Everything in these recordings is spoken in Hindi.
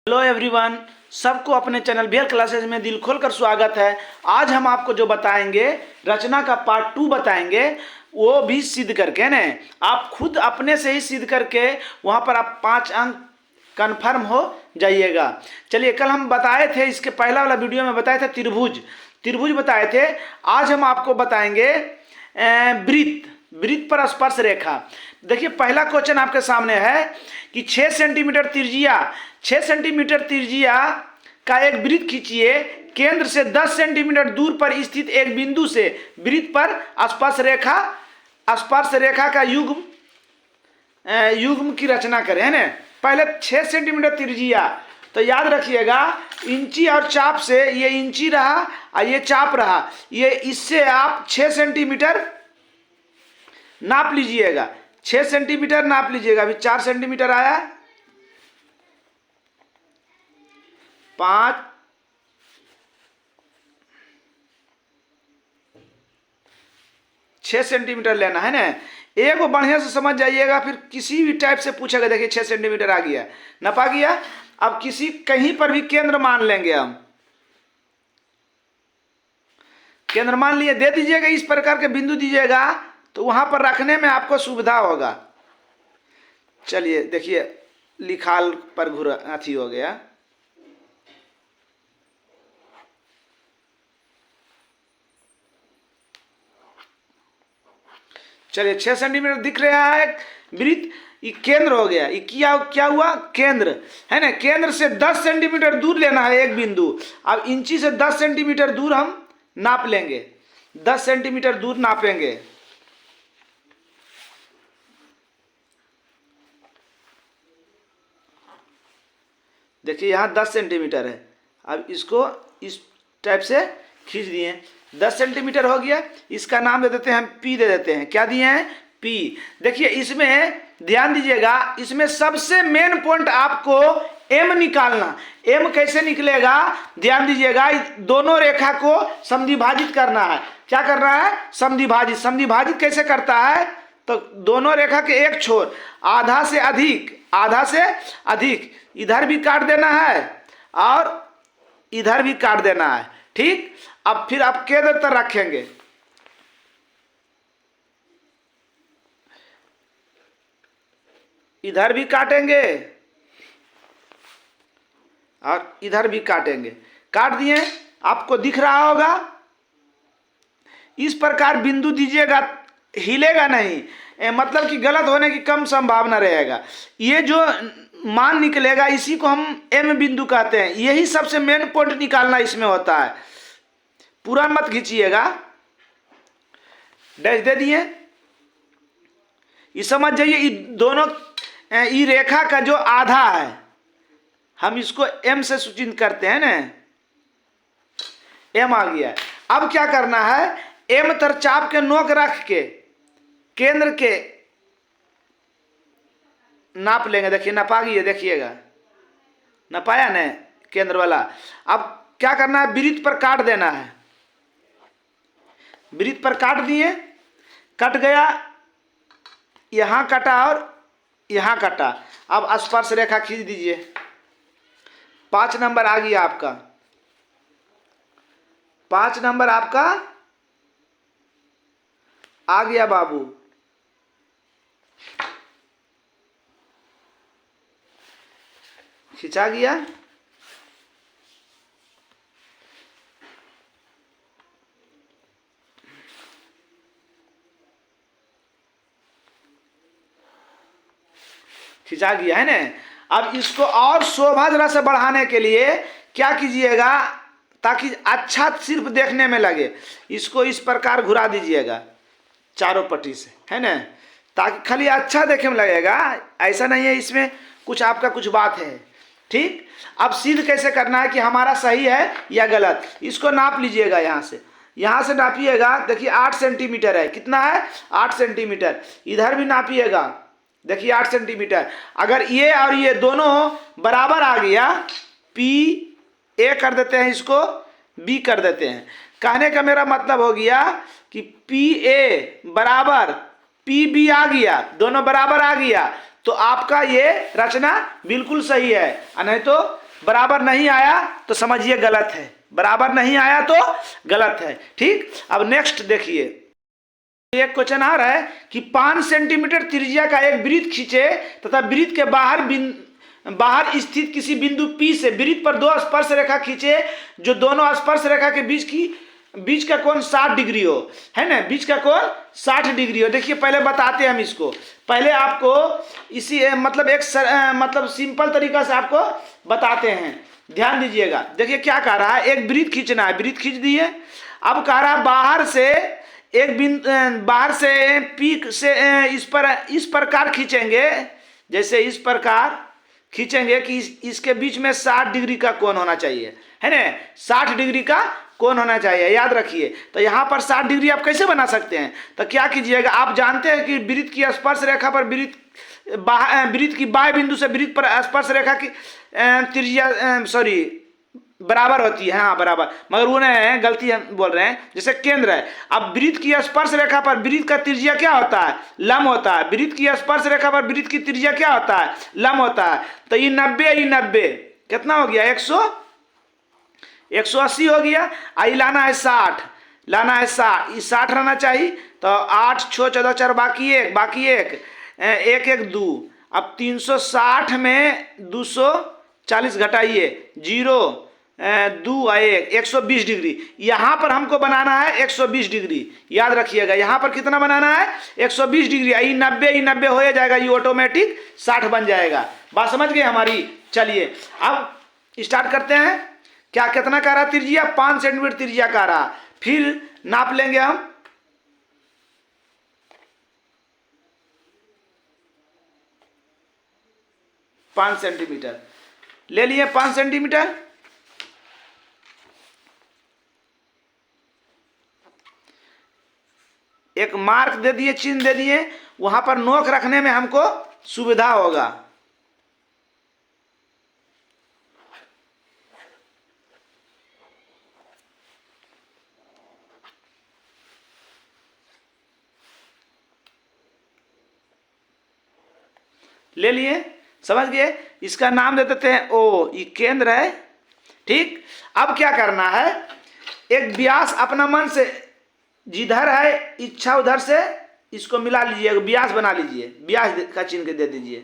हेलो एवरीवन, सबको अपने चैनल बीएल क्लासेस में दिल खोलकर स्वागत है। आज हम आपको जो बताएंगे रचना का पार्ट 2 बताएंगे, वो भी सिद्ध करके न आप खुद अपने से ही सिद्ध करके वहाँ पर आप 5 अंक कन्फर्म हो जाइएगा। चलिए, कल हम बताए थे, इसके पहला वाला वीडियो में बताए थे त्रिभुज बताए थे। आज हम आपको बताएंगे वृत्त पर स्पर्श रेखा। देखिए, पहला क्वेश्चन आपके सामने है कि 6 सेंटीमीटर त्रिज्या का एक वृत्त खींचिए। केंद्र से 10 सेंटीमीटर दूर पर स्थित एक बिंदु से वृत्त पर स्पर्श रेखा का युग्म की रचना करें, है ना। पहले 6 सेंटीमीटर त्रिज्या, तो याद रखिएगा इंची और चाप से, ये इंची रहा और ये चाप रहा, ये इससे आप 6 सेंटीमीटर नाप लीजिएगा। 6 सेंटीमीटर नाप लीजिएगा। अभी 4 सेंटीमीटर आया, 5, 6 सेंटीमीटर लेना है ना। एक वो बढ़िया से समझ जाइएगा, फिर किसी भी टाइप से पूछेगा। देखिए 6 सेंटीमीटर आ गया, नपा गया। अब कहीं पर भी केंद्र मान लेंगे हम, केंद्र मान लिए, दे दीजिएगा। इस प्रकार के बिंदु दीजिएगा तो वहां पर रखने में आपको सुविधा होगा। चलिए देखिए, लिखाल पर अथी हो गया। चलिए 6 सेंटीमीटर दिख रहा है वृत्त, ये केंद्र हो गया। ये क्या हुआ, केंद्र है ना। केंद्र से 10 सेंटीमीटर दूर लेना है एक बिंदु। अब इंची से 10 सेंटीमीटर दूर हम नाप लेंगे, 10 सेंटीमीटर दूर नापेंगे। देखिए यहाँ 10 सेंटीमीटर है। अब इसको इस टाइप से खींच दिए, 10 सेंटीमीटर हो गया। इसका नाम दे देते हैं हम, पी दे देते हैं। क्या दिए हैं, पी। देखिए इसमें ध्यान दीजिएगा, इसमें सबसे मेन पॉइंट आपको एम निकालना। एम कैसे निकलेगा, ध्यान दीजिएगा। दोनों रेखा को समद्विभाजित करना है। क्या करना है, समद्विभाजित कैसे करता है, तो दोनों रेखा के एक छोर आधा से अधिक इधर भी काट देना है और इधर भी काट देना है, ठीक। अब फिर आप केंद्र तक रखेंगे, इधर भी काटेंगे और इधर भी काटेंगे। काट दिए, आपको दिख रहा होगा। इस प्रकार बिंदु दीजिएगा, हिलेगा नहीं, मतलब कि गलत होने की कम संभावना रहेगा। ये जो मान निकलेगा इसी को हम एम बिंदु कहते हैं। यही सबसे मेन पॉइंट निकालना इसमें होता है। पूरा मत खींचिएगा, डैश दे दिए। ये समझ जाइए, ये दोनों ये रेखा का जो आधा है, हम इसको एम से सूचित करते हैं ना। एम आ गया। अब क्या करना है, एम तर चाप के नोक रख के केंद्र के नाप लेंगे। देखिए नपा गई है, देखिएगा नपाया न केंद्र वाला। अब क्या करना है, वृत्त पर काट देना है। वृत्त पर काट दिए, कट गया, यहां कटा और यहां कटा। अब स्पर्श रेखा खींच दीजिए। 5 नंबर आ गया आपका, 5 नंबर आपका आ गया बाबू। खिंचा गया। खिंचा गया है ना। अब इसको और शोभा जरा से बढ़ाने के लिए क्या कीजिएगा, ताकि अच्छा सिर्फ देखने में लगे, इसको इस प्रकार घुरा दीजिएगा चारों पट्टी से, है ना, ताकि खाली अच्छा देखने में लगेगा। ऐसा नहीं है इसमें कुछ आपका कुछ बात है, ठीक। अब सिद्ध कैसे करना है कि हमारा सही है या गलत, इसको नाप लीजिएगा। यहाँ से नापिएगा। देखिए 8 सेंटीमीटर है। कितना है, 8 सेंटीमीटर। इधर भी नापिएगा, देखिए 8 सेंटीमीटर। अगर ये और ये दोनों बराबर आ गया, पी ए कर देते हैं, इसको बी कर देते हैं। कहने का मेरा मतलब हो गया कि पी ए बराबर पी बी आ गया, दोनों बराबर आ गया, तो आपका ये रचना बिल्कुल सही है। नहीं तो बराबर नहीं आया तो समझिए गलत है, बराबर नहीं आया तो गलत है। ठीक, अब नेक्स्ट देखिए, एक क्वेश्चन आ रहा है कि 5 सेंटीमीटर त्रिज्या का एक वृत्त खींचे तथा वृत्त के बाहर स्थित किसी बिंदु P से वृत्त पर 2 स्पर्श रेखा खींचे जो दोनों स्पर्श रेखा के बीच का कोण 60 डिग्री हो, है ना, बीच का कोण 60 डिग्री हो। देखिए पहले बताते हैं हम इसको, पहले आपको इसी मतलब सिंपल तरीका से आपको बताते हैं, ध्यान दीजिएगा। देखिए क्या कह रहा है, एक वृत्त खींचना है, वृत्त खींच दिए। अब कह रहा है बाहर से पीक से इस प्रकार खींचेंगे, जैसे इस प्रकार खींचेंगे कि इसके बीच में 60 डिग्री का कोण होना चाहिए, है ना, 60 डिग्री का कोण होना चाहिए, याद रखिए। तो यहाँ पर 60 डिग्री आप कैसे बना सकते हैं, तो क्या कीजिएगा, आप जानते हैं कि वृत्त की स्पर्श रेखा पर वृत्त की बाह्य बिंदु से वृत्त पर स्पर्श रेखा की त्रिज्या बराबर होती है, हाँ बराबर, मगर वो नहीं, गलती हम बोल रहे हैं, जैसे केंद्र है। अब वृत्त की स्पर्श रेखा पर वृत्त का त्रिज्या क्या होता है, लंब होता है। वृत्त की स्पर्श रेखा पर वृत्त की त्रिज्या क्या होता है, लंब होता है। तो ये 90 कितना हो गया, 180 हो गया। आई लाना है 60, लाना है 60, ये 60 रहना चाहिए। तो 8 6 14 4 बाकी एक 1 2। अब 360 में 240 घटाइए, 0 2 1 120 डिग्री। यहाँ पर हमको बनाना है 120 डिग्री, याद रखिएगा। यहाँ पर कितना बनाना है, 120 डिग्री। ये 90 हो जाएगा, ये ऑटोमेटिक 60 बन जाएगा। बात समझ गए हमारी। चलिए अब स्टार्ट करते हैं। क्या कितना कह रहा त्रिज्या, 5 सेंटीमीटर त्रिज्या कह रहा। फिर नाप लेंगे हम, पाँच सेंटीमीटर ले लिए, 5 सेंटीमीटर। एक मार्क दे दिए, चिन्ह दे दिए, वहां पर नोक रखने में हमको सुविधा होगा। ले लिए, समझ गए। इसका नाम दे देते हैं O, ये केंद्र है। ठीक, अब क्या करना है, एक व्यास अपना मन से जिधर है इच्छा उधर से इसको मिला लीजिए, व्यास बना लीजिए, व्यास का चिन्ह दे दीजिए,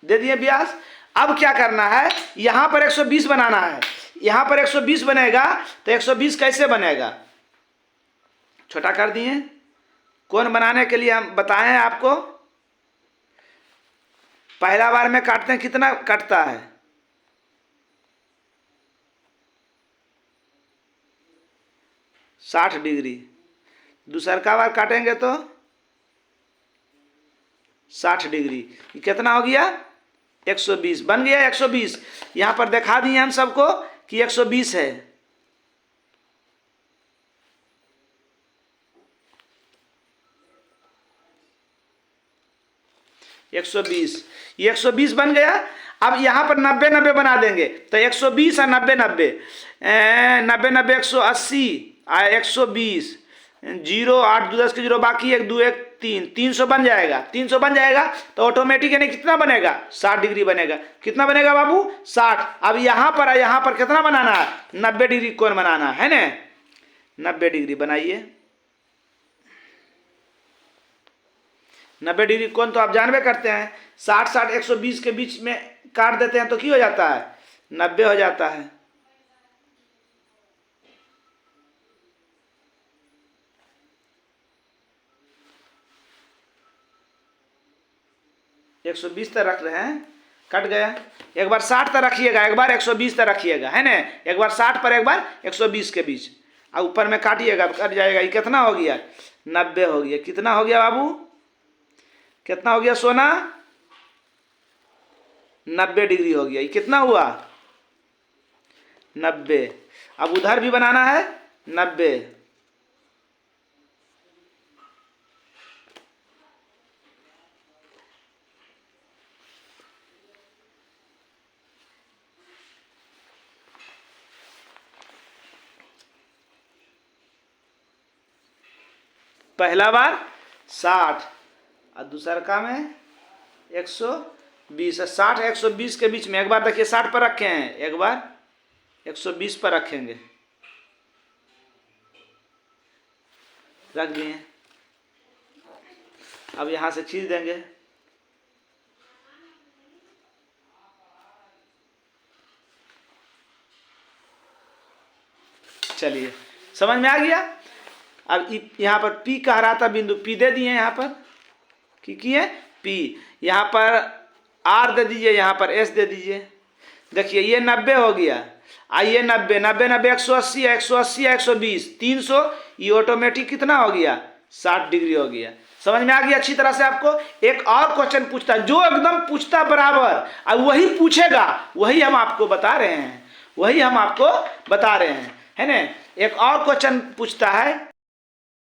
दे दिए व्यास। अब क्या करना है, यहां पर 120 बनाना है। यहां पर 120 बनेगा तो 120 कैसे बनेगा, छोटा कर दिए। कोण बनाने के लिए हम बताएं आपको, पहला बार में काटते हैं, कितना कटता है, 60 डिग्री। दूसरा का बार काटेंगे तो 60 डिग्री। कितना हो गया, 120 बन गया। 120 यहां पर दिखा दिए हम सबको कि 120 है। 120, ये 120 बन गया। अब यहाँ पर 90 बना देंगे तो 120 और 90 180 और 120, 0 8 2 10 के 0 बाकी 1 2 1 3, 300 बन जाएगा। 300 बन जाएगा तो ऑटोमेटिक यानी कितना बनेगा, 60 डिग्री बनेगा। कितना बनेगा बाबू, 60। अब यहाँ पर कितना बनाना है, 90 डिग्री कोण बनाना है ना, 90 डिग्री बनाइए। 90 डिग्री कोण तो आप जानबे करते हैं, 60 60 120 के बीच में काट देते हैं तो क्या हो जाता है, 90 हो जाता है। एक 120 तक रख रहे हैं, कट गया। एक बार 60 तक रखिएगा, एक बार 120 तक रखिएगा, है ना। एक बार 60 पर, एक बार 120 के बीच, और ऊपर में काटिएगा, कट जाएगा। ये कितना हो गया, 90 हो गया। कितना हो गया बाबू, कितना हो गया सोना, 90 डिग्री हो गया। ये कितना हुआ, 90। अब उधर भी बनाना है 90। पहला बार 60 और दूसरा का में 120। 20 है, 60 120 के बीच में। एक बार देखिए 60 पर रखे हैं, एक बार 120 पर रखेंगे, रख दिए। अब यहां से खींच देंगे, चलिए समझ में आ गया। अब यहाँ पर P कह रहा था बिंदु, P दे दिए यहाँ पर, किए P, यहाँ पर R दे दीजिए, यहाँ पर S दे दीजिए। देखिए ये 90 हो गया, आइए 90 90 90 180 180 120 300, ये ऑटोमेटिक कितना हो गया 60 डिग्री हो गया। समझ में आ गया अच्छी तरह से। आपको एक और क्वेश्चन पूछता है जो एकदम पूछता बराबर, अब वही पूछेगा, वही हम आपको बता रहे हैं, वही हम आपको बता रहे हैं, है ना। एक और क्वेश्चन पूछता है,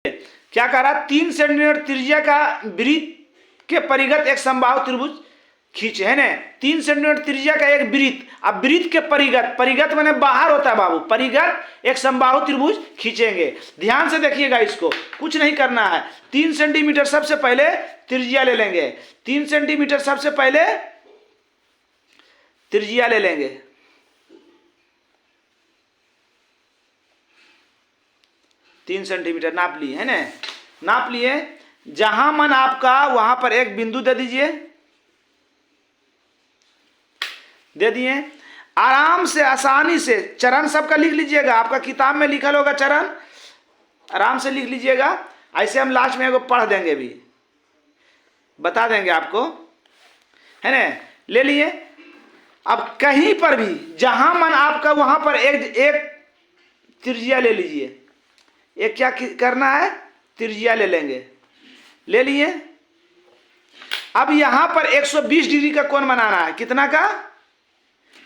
क्या कह रहा है, 3 सेंटीमीटर त्रिज्या का वृत्त के परिगत एक समबाहु त्रिभुज खींचे, है ना। 3 सेंटीमीटर त्रिज्या का एक वृत्त, अब वृत्त के परिगत, परिगत माने बाहर होता है बाबू, परिगत एक समबाहु त्रिभुज खींचेंगे। ध्यान से देखिएगा, इसको कुछ नहीं करना है। 3 सेंटीमीटर सबसे पहले त्रिज्या ले लेंगे, 3 सेंटीमीटर सबसे पहले त्रिज्या ले लेंगे, 3 सेंटीमीटर नाप लिए, है ना, नाप लिए। जहां मन आपका वहां पर एक बिंदु दे दीजिए, दे दिए। आराम से आसानी से चरण सबका लिख लीजिएगा, आपका किताब में लिखल होगा चरण, आराम से लिख लीजिएगा। ऐसे हम लास्ट में एगो पढ़ देंगे भी, बता देंगे आपको, है ना। ले लिए। अब कहीं पर भी जहां मन आपका वहां पर एक त्रिज्या ले लीजिए, एक क्या करना है, त्रिज्या ले लेंगे, ले लिए। अब यहां पर 120 डिग्री का कोण बनाना है, कितना का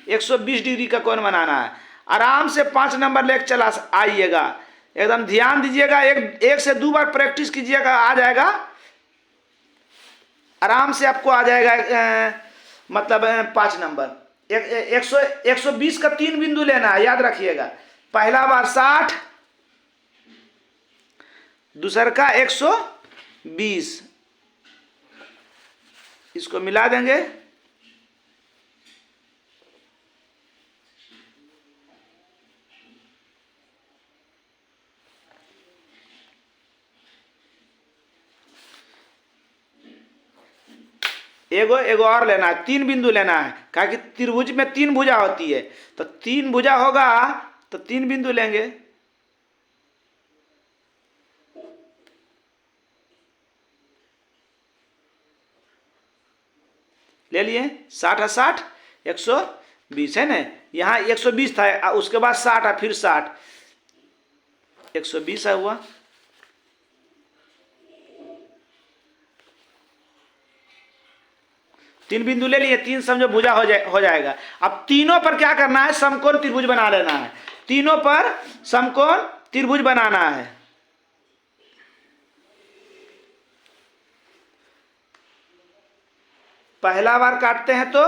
120 डिग्री का कोण बनाना है। आराम से 5 नंबर लेकर चला आइएगा, एकदम ध्यान दीजिएगा, एक से 2 बार प्रैक्टिस कीजिएगा, आ जाएगा आराम से, आपको आ जाएगा मतलब 5 नंबर। 120 का 3 बिंदु लेना है, याद रखिएगा। पहला बार 60, दूसर का 120, इसको मिला देंगे, एगो और लेना है, 3 बिंदु लेना है, कहा कि त्रिभुज में 3 भुजा होती है, तो 3 भुजा होगा तो 3 बिंदु लेंगे। ले लिए, 60 है 60 120, है ना। यहाँ 120 था, उसके बाद 60 है, फिर 60, 120 है हुआ। तीन बिंदु ले लिए, 3 समझो भुजा हो जाएगा। अब तीनों पर क्या करना है, समकोण त्रिभुज बना लेना है, तीनों पर समकोण त्रिभुज बनाना है। पहला बार काटते हैं तो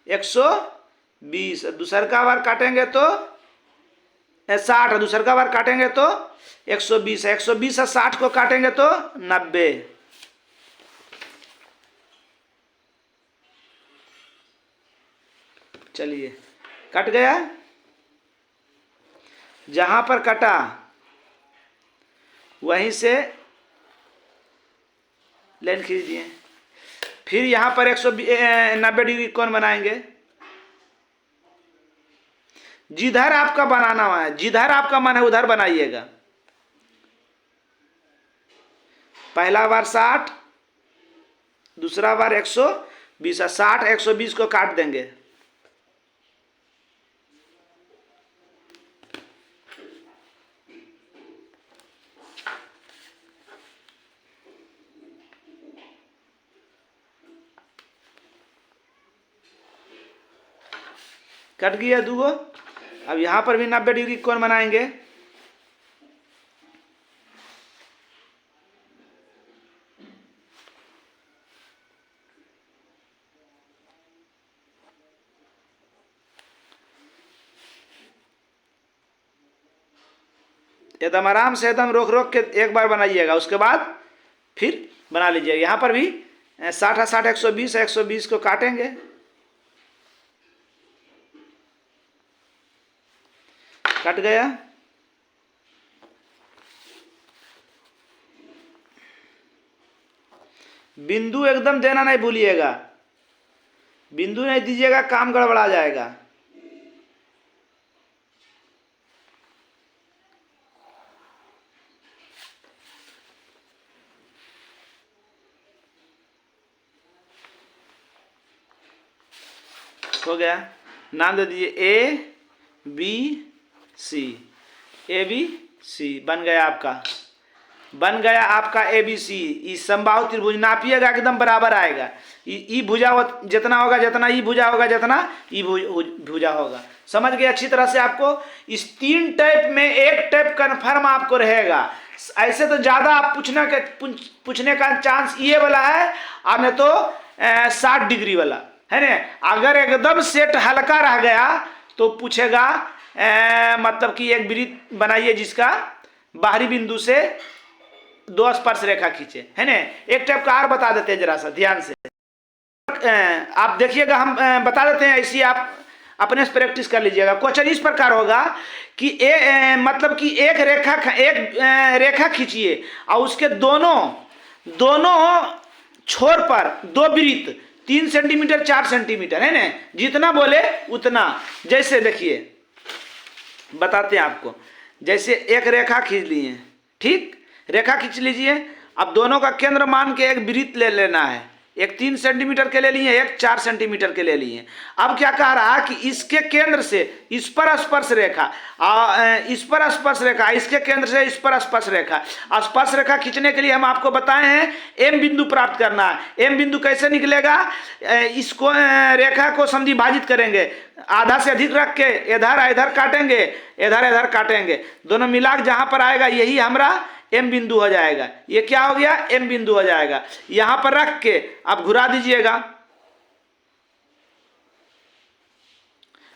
120, दूसर का बार काटेंगे तो 60, दूसर का बार काटेंगे तो 120 है, 120 है, 60 को काटेंगे तो 90। चलिए कट गया, जहां पर कटा वहीं से लाइन खींच दिए। फिर यहां पर 190 डिग्री कोण बनाएंगे, जिधर आपका बनाना है, जिधर आपका मन है उधर बनाइएगा। पहला बार 60, दूसरा बार 120, 60 120 को काट देंगे, कट गया 2 गो। अब यहां पर भी 90 डिग्री कोण बनाएंगे, एकदम आराम से, एकदम रोक रोक के एक बार बनाइएगा, उसके बाद फिर बना लीजिएगा। यहां पर भी 60 60 120 है, 120 को काटेंगे, कट गया। बिंदु एकदम देना नहीं भूलिएगा, बिंदु नहीं दीजिएगा काम गड़बड़ा जाएगा। हो गया, नाम दे दीजिए A B C, A B C बन गया आपका, बन गया आपका ए बी सी। इस समबाहु त्रिभुज नापिएगा एकदम बराबर आएगा। ई भुजा जितना होगा, जितना ई भुजा होगा, जितना ई भुजा होगा। समझ गए अच्छी तरह से। आपको इस 3 टाइप में एक टाइप कन्फर्म आपको रहेगा। ऐसे तो ज़्यादा आप पूछने का चांस ये वाला है, आपने तो 60 डिग्री वाला है ना। अगर एकदम सेट हल्का रह गया तो पूछेगा मतलब कि एक वृत्त बनाइए जिसका बाहरी बिंदु से 2 स्पर्श रेखा खींचे, है ना। एक टाइप का और बता देते हैं, जरा सा ध्यान से आप देखिएगा, हम बता देते हैं, ऐसी आप अपने से प्रैक्टिस कर लीजिएगा। क्वेश्चन इस प्रकार होगा कि मतलब कि एक रेखा खींचिए और उसके दोनों छोर पर 2 वृत्त 3 सेंटीमीटर 4 सेंटीमीटर, है ना, जितना बोले उतना। जैसे देखिए बताते हैं आपको, जैसे एक रेखा खींच लिए, ठीक, रेखा खींच लीजिए। अब दोनों का केंद्र मान के एक वृत्त ले लेना है, एक 3 सेंटीमीटर के ले लिए, एक 4 सेंटीमीटर के ले लिए। अब क्या कह रहा है कि इसके केंद्र से इस पर स्पर्श रेखा, इस पर स्पर्श रेखा, इसके केंद्र से इस पर स्पर्श रेखा। स्पर्श रेखा खींचने के लिए हम आपको बताए हैं एम बिंदु प्राप्त करना है। एम बिंदु कैसे निकलेगा, इसको रेखा को समद्विभाजित करेंगे, आधा से अधिक रख के इधर इधर काटेंगे, इधर इधर काटेंगे, दोनों मिला के जहां पर आएगा यही हमारा एम बिंदु हो जाएगा। ये क्या हो गया, एम बिंदु हो जाएगा। यहां पर रख के आप घुरा दीजिएगा,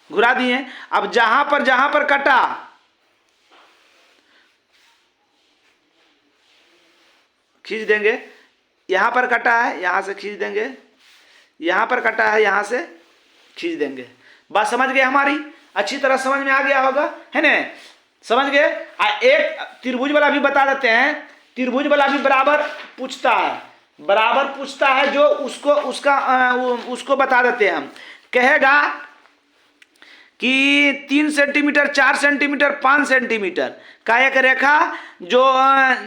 घुरा दिए। अब जहां पर कटा, खींच देंगे। यहां पर कटा है, यहां से खींच देंगे, यहां पर कटा है, यहां से खींच देंगे। बात समझ गए हमारी, अच्छी तरह समझ में आ गया होगा, है ना, समझ गए। एक त्रिभुज वाला भी बता देते हैं, त्रिभुज वाला भी बराबर पूछता है, जो उसको बता देते हैं हम। कहेगा कि 3 सेंटीमीटर 4 सेंटीमीटर 5 सेंटीमीटर का एक रेखा जो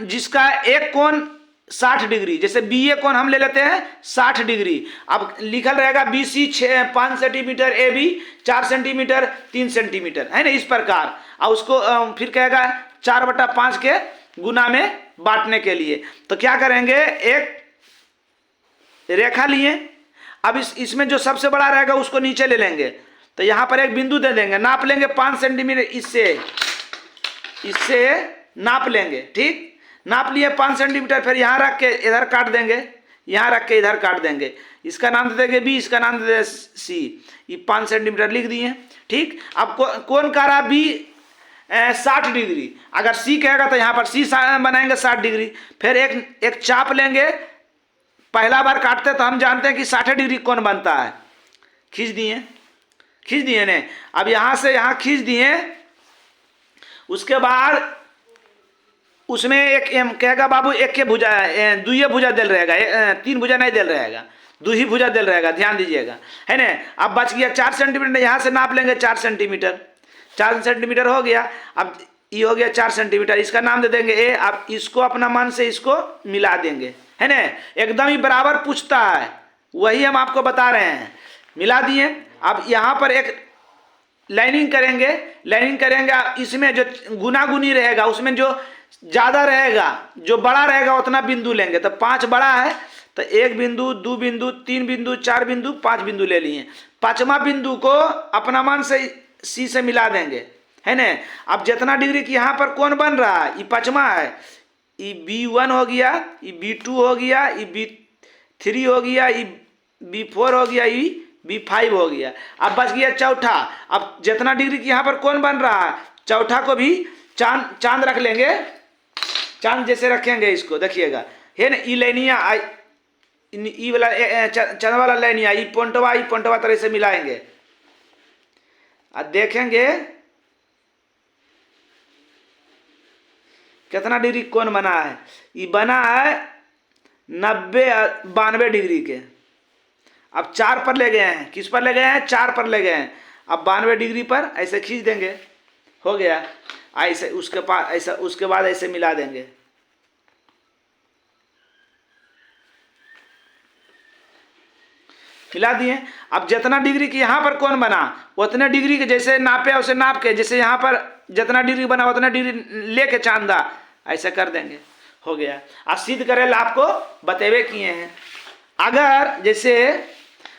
जिसका एक कोण 60 डिग्री, जैसे बी ए कोण हम ले लेते हैं 60 डिग्री। अब लिखल रहेगा B C 5 centimetre, A B 4 centimetre 3 centimetre, है ना, इस प्रकार। और उसको फिर कहेगा 4/5 के गुना में बांटने के लिए। तो क्या करेंगे, एक रेखा लिए, अब इसमें जो सबसे बड़ा रहेगा उसको नीचे ले लेंगे, तो यहाँ पर एक बिंदु दे देंगे, नाप लेंगे 5 सेंटीमीटर, इससे नाप लेंगे, ठीक, नाप लिए 5 सेंटीमीटर। फिर यहाँ रख के इधर काट देंगे, यहाँ रख के इधर काट देंगे। इसका नाम दे देंगे बी, इसका नाम दे देंगे सी। ये 5 सेंटीमीटर लिख दिए, ठीक। अब कौन कह रहा बी 60 डिग्री, अगर सी कहेगा तो यहाँ पर सी बनाएंगे 60 डिग्री। फिर एक चाप लेंगे, पहला बार काटते तो हम जानते हैं कि 60 डिग्री कौन बनता है। खींच दिए ने। अब यहाँ से यहाँ खींच दिए, उसके बाद उसमें एक कहेगा बाबू एक के भुजा, 2 भुजा दिल रहेगा, 3 भुजा नहीं दिल रहेगा, 2 ही भुजा दिल रहेगा, ध्यान दीजिएगा, है ना। अब बच गया 4 सेंटीमीटर, यहाँ से नाप लेंगे 4 सेंटीमीटर, 4 सेंटीमीटर हो गया। अब ये हो गया 4 सेंटीमीटर, इसका नाम दे देंगे ए। अब इसको अपना मन से इसको मिला देंगे, है ना, एकदम ही बराबर पूछता है, वही हम आपको बता रहे हैं। मिला दिए। अब यहाँ पर एक लाइनिंग करेंगे, इसमें जो गुनागुनी रहेगा, उसमें जो ज़्यादा रहेगा, जो बड़ा रहेगा उतना बिंदु लेंगे। तो 5 बड़ा है तो 1 बिंदु, 2 बिंदु, 3 बिंदु, 4 बिंदु, 5 बिंदु ले लिए। 5वां बिंदु को अपना मान से सी से मिला देंगे, है ना। अब जितना डिग्री की यहाँ पर कौन बन रहा है, ये 5वां है, ये B1 हो गया, ये B2 हो गया, ये B3 हो गया, ये B4 हो गया, ये B5 हो गया। अब बच गया चौथा। अब जितना डिग्री की यहाँ पर कौन बन रहा है, चौथा को भी चांद रख लेंगे, चांद जैसे रखेंगे इसको, देखिएगा, है ना। ई वाला चंद वाला लाइन या ई पॉइंटवा तरह से मिलाएंगे और देखेंगे कितना डिग्री कोण बना है। ये बना है 92 डिग्री के। अब 4 पर ले गए हैं, किस पर ले गए हैं, 4 पर ले गए हैं। अब 92 डिग्री पर ऐसे खींच देंगे, हो गया। ऐसे उसके बाद ऐसे मिला देंगे। मिला दिए। अब जितना डिग्री की यहाँ पर कोण बना उतने डिग्री के जैसे नापे उसे नाप के, जैसे यहाँ पर जितना डिग्री बना उतना डिग्री लेके चांदा ऐसे कर देंगे, हो गया। अब सिद्ध करे आपको बतेवे किए हैं। अगर जैसे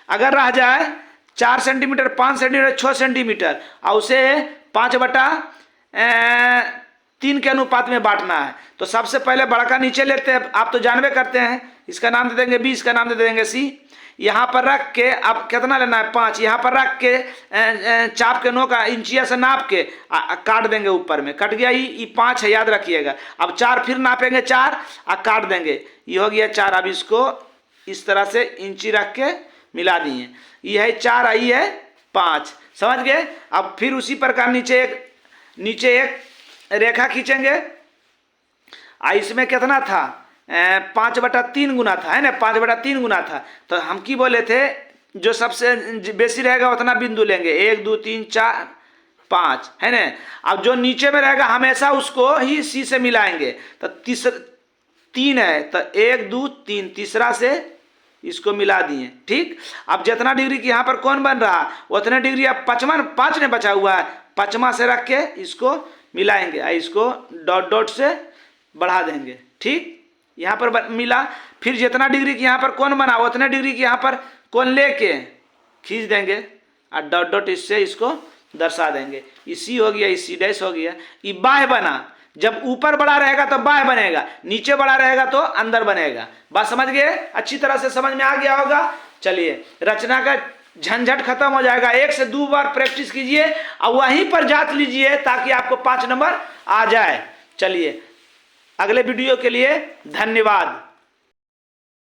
अगर रह जाए 4 सेंटीमीटर, 5 सेंटीमीटर, 6 सेंटीमीटर और उसे 5/3 के अनुपात में बांटना है, तो सबसे पहले बड़का नीचे लेते हैं। आप तो जानबे करते हैं, इसका नाम दे देंगे बी, इसका नाम दे देंगे सी। यहाँ पर रख के अब कितना लेना है, 5। यहाँ पर रख के चाप के नोक इंचिया से नाप के काट देंगे। ऊपर में कट गया, ये 5 है, याद रखिएगा। अब 4 फिर नापेंगे, 4 काट देंगे, ये हो गया 4। अब इसको इस तरह से इंची रख के मिला दिए। ये है 4, आई है 5, समझ गए। अब फिर उसी प्रकार नीचे एक रेखा खींचेंगे। इसमें कितना था, 5/3 गुना था, है ना, 5/3 गुना था। तो हम की बोले थे, जो सबसे बेसी रहेगा उतना बिंदु लेंगे, 1 2 3 4 5, है ना। अब जो नीचे में रहेगा हमेशा उसको ही सी से मिलाएंगे। तो 3 है, तो 1 2 3, तीसरा से इसको मिला दिए, ठीक। अब जितना डिग्री की यहाँ पर कौन बन रहा उतने डिग्री अब 5 ने बचा हुआ है, 5वां से रख के इसको मिलाएंगे, इसको डॉट डॉट से बढ़ा देंगे, ठीक। यहाँ पर मिला। फिर जितना डिग्री की यहाँ पर कौन बना उतने डिग्री की यहाँ पर कौन लेके खींच देंगे और डॉट डॉट इससे इसको दर्शा देंगे। इसी हो गया, इसी डैश हो गया। ये बाह्य बना। जब ऊपर बड़ा रहेगा तो बाह्य बनेगा, नीचे बड़ा रहेगा तो अंदर बनेगा। बात समझ गए, अच्छी तरह से समझ में आ गया होगा। चलिए, रचना का झंझट खत्म हो जाएगा। 1 से 2 बार प्रैक्टिस कीजिए और वहीं पर जांच लीजिए ताकि आपको 5 नंबर आ जाए। चलिए, अगले वीडियो के लिए धन्यवाद।